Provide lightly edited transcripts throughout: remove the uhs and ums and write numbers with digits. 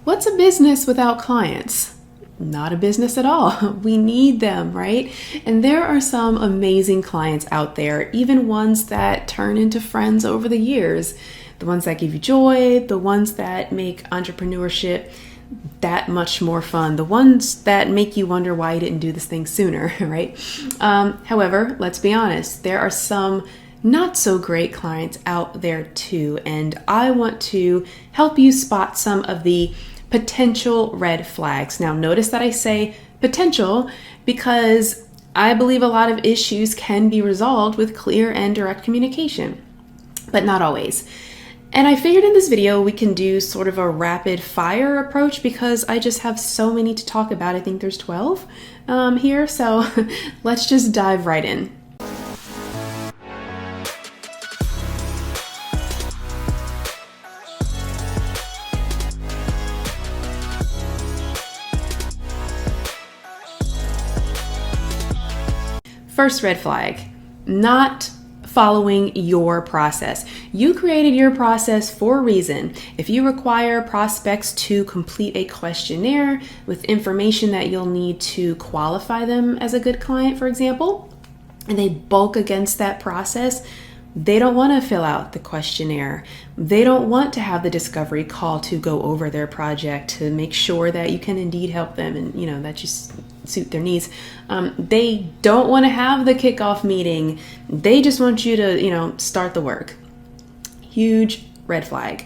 What's a business without clients? Not a business at all. We need them, right? And there are some amazing clients out there, even ones that turn into friends over the years. The ones that give you joy, the ones that make entrepreneurship that much more fun, the ones that make you wonder why you didn't do this thing sooner, right? However, let's be honest, there are some not so great clients out there too, and I want to help you spot some of the potential red flags. Now, notice that I say potential because I believe a lot of issues can be resolved with clear and direct communication, but not always. And I figured in this video we can do sort of a rapid fire approach because I just have so many to talk about. I think there's 12 here, so let's just dive right in. First red flag, not following your process. You created your process for a reason. If you require prospects to complete a questionnaire with information that you'll need to qualify them as a good client, for example, and they bulk against that process, they don't want to fill out the questionnaire. They don't want to have the discovery call to go over their project to make sure that you can indeed help them and, that just suit their needs. They don't want to have the kickoff meeting. They just want you to, start the work. Huge red flag.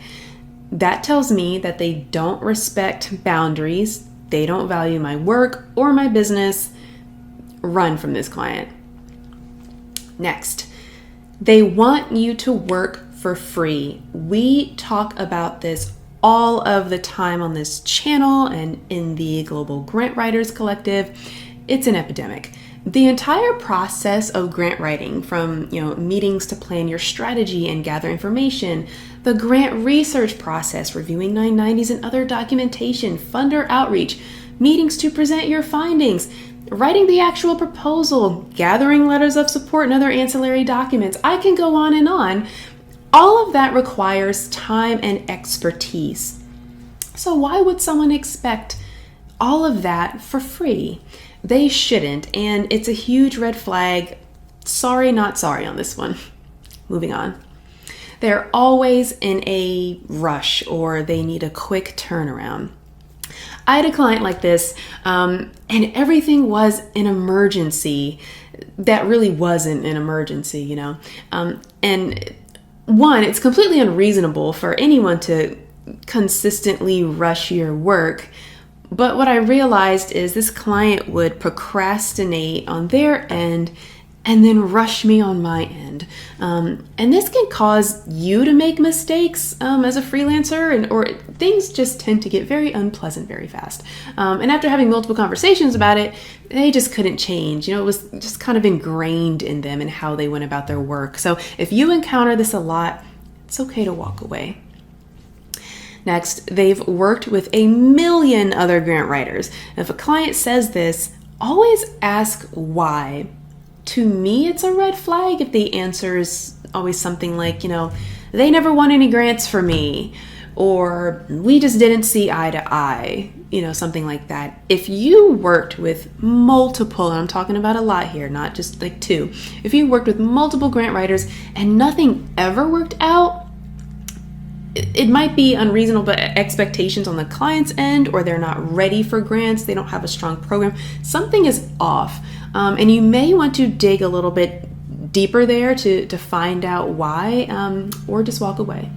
That tells me that they don't respect boundaries. They don't value my work or my business. Run from this client. Next. They want you to work for free. We talk about this all of the time on this channel and in the Global Grant Writers Collective. It's an epidemic. The entire process of grant writing, from meetings to plan your strategy and gather information, the grant research process, reviewing 990s and other documentation, funder outreach, meetings to present your findings, writing the actual proposal, gathering letters of support and other ancillary documents. I can go on and on. All of that requires time and expertise. So why would someone expect all of that for free? They shouldn't, and it's a huge red flag. Sorry, not sorry on this one. Moving on. They're always in a rush or they need a quick turnaround. I had a client like this, and everything was an emergency that really wasn't an emergency, And one, it's completely unreasonable for anyone to consistently rush your work. But what I realized is this client would procrastinate on their end and then rush me on my end. And this can cause you to make mistakes as a freelancer, or things just tend to get very unpleasant very fast. And after having multiple conversations about it, they just couldn't change. It was just kind of ingrained in them and how they went about their work. So if you encounter this a lot, it's okay to walk away. Next, they've worked with a million other grant writers. If a client says this, always ask why. To me, it's a red flag if the answer is always something like, they never won any grants for me, or we just didn't see eye to eye, something like that. If you worked with multiple, and I'm talking about a lot here, not just like two, if you worked with multiple grant writers and nothing ever worked out, it might be unreasonable expectations on the client's end, or they're not ready for grants, they don't have a strong program. Something is off. And you may want to dig a little bit deeper there to find out why, or just walk away.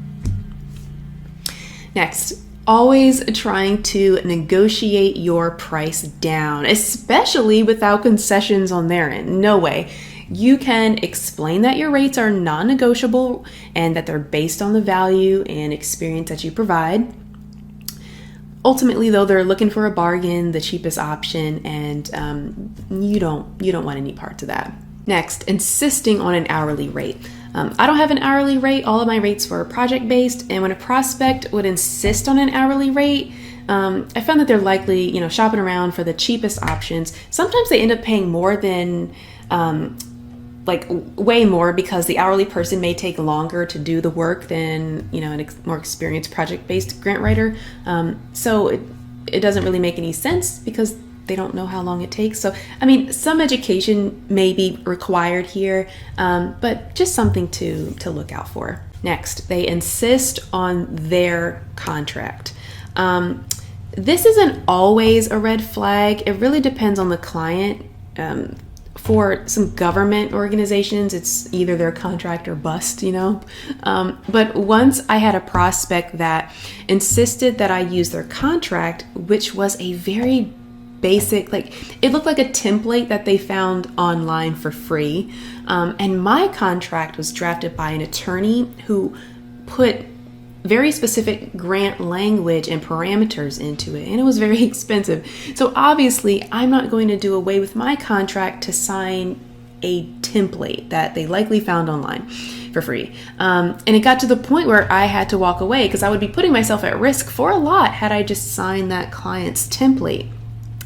Next, always trying to negotiate your price down, especially without concessions on their end. No way. You can explain that your rates are non-negotiable and that they're based on the value and experience that you provide. Ultimately, though, they're looking for a bargain, the cheapest option, and you don't want any parts of that. Next, insisting on an hourly rate. I don't have an hourly rate. All of my rates were project-based, and when a prospect would insist on an hourly rate, I found that they're likely, shopping around for the cheapest options. Sometimes they end up paying more than like way more, because the hourly person may take longer to do the work than, you know, a more experienced project-based grant writer. So it doesn't really make any sense because they don't know how long it takes. So, I mean, some education may be required here, but just something to look out for. Next, they insist on their contract. This isn't always a red flag. It really depends on the client. For some government organizations, it's either their contract or bust, you know. But once I had a prospect that insisted that I use their contract, which was a very basic, like it looked like a template that they found online for free. And my contract was drafted by an attorney who put very specific grant language and parameters into it, and it was very expensive. So obviously I'm not going to do away with my contract to sign a template that they likely found online for free. And it got to the point where I had to walk away because I would be putting myself at risk for a lot had I just signed that client's template.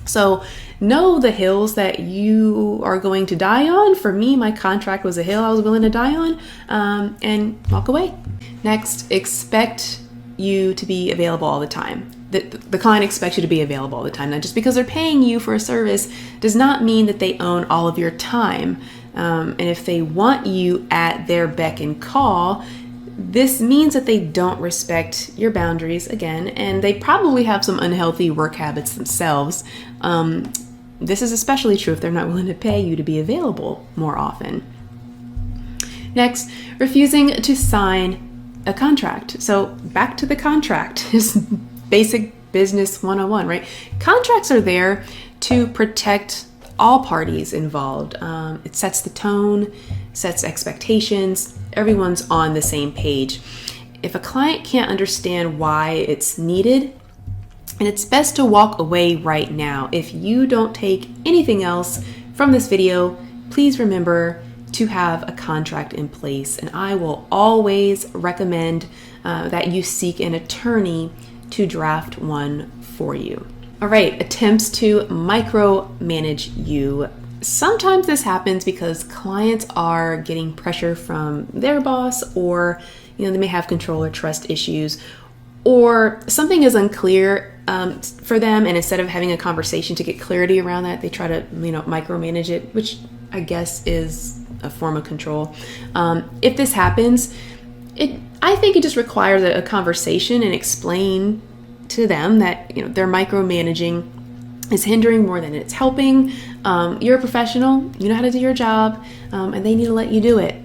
So know the hills that you are going to die on. For me, my contract was a hill I was willing to die on, and walk away. Next, expect you to be available all the time. The client expects you to be available all the time. Now, just because they're paying you for a service does not mean that they own all of your time. And if they want you at their beck and call, this means that they don't respect your boundaries again, and they probably have some unhealthy work habits themselves. This is especially true if they're not willing to pay you to be available more often. Next, refusing to sign a contract. So back to the contract is basic business 101, right? Contracts are there to protect all parties involved. It sets the tone, sets expectations. Everyone's on the same page. If a client can't understand why it's needed, and it's best to walk away right now. If you don't take anything else from this video, please remember to have a contract in place. And I will always recommend that you seek an attorney to draft one for you. All right, attempts to micromanage you. Sometimes this happens because clients are getting pressure from their boss, or they may have control or trust issues, or something is unclear for them, and instead of having a conversation to get clarity around that, they try to micromanage it, which I guess is a form of control. If this happens, I think it just requires a conversation and explain to them that their micromanaging is hindering more than it's helping. You're a professional, you know how to do your job, and they need to let you do it.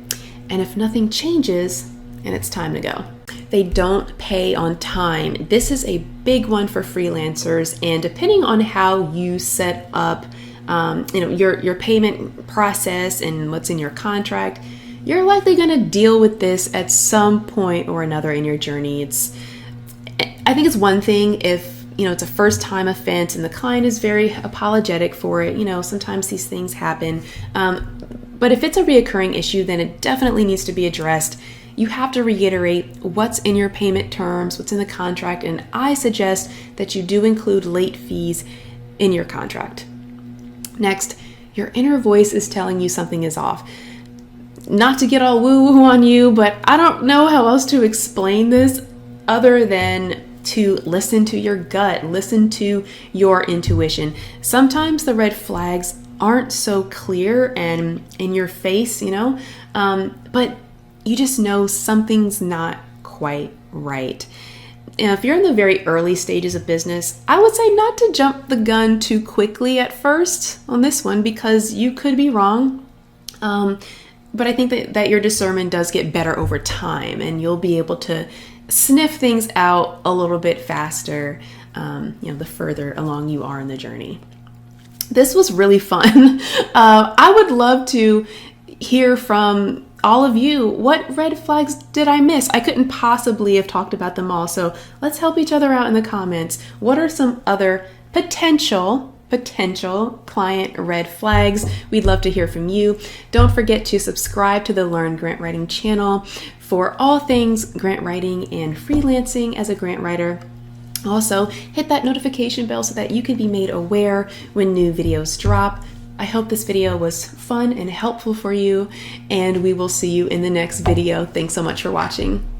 And if nothing changes, and it's time to go. They don't pay on time. This is a big one for freelancers, and depending on how you set up your payment process and what's in your contract, you're likely going to deal with this at some point or another in your journey. I think it's one thing if it's a first time offense and the client is very apologetic for it. Sometimes these things happen. But if it's a reoccurring issue, then it definitely needs to be addressed. You have to reiterate what's in your payment terms, what's in the contract, and I suggest that you do include late fees in your contract. Next, your inner voice is telling you something is off. Not to get all woo-woo on you, but I don't know how else to explain this other than to listen to your gut, listen to your intuition. Sometimes the red flags aren't so clear and in your face, but you just know something's not quite right. And if you're in the very early stages of business, I would say not to jump the gun too quickly at first on this one, because you could be wrong. But I think that your discernment does get better over time, and you'll be able to sniff things out a little bit faster, the further along you are in the journey. This was really fun. I would love to hear from all of you. What red flags did I miss? I couldn't possibly have talked about them all. So let's help each other out in the comments. What are some other potential client red flags? We'd love to hear from you. Don't forget to subscribe to the Learn Grant Writing channel for all things grant writing and freelancing as a grant writer. Also, hit that notification bell so that you can be made aware when new videos drop. I hope this video was fun and helpful for you, and we will see you in the next video. Thanks so much for watching.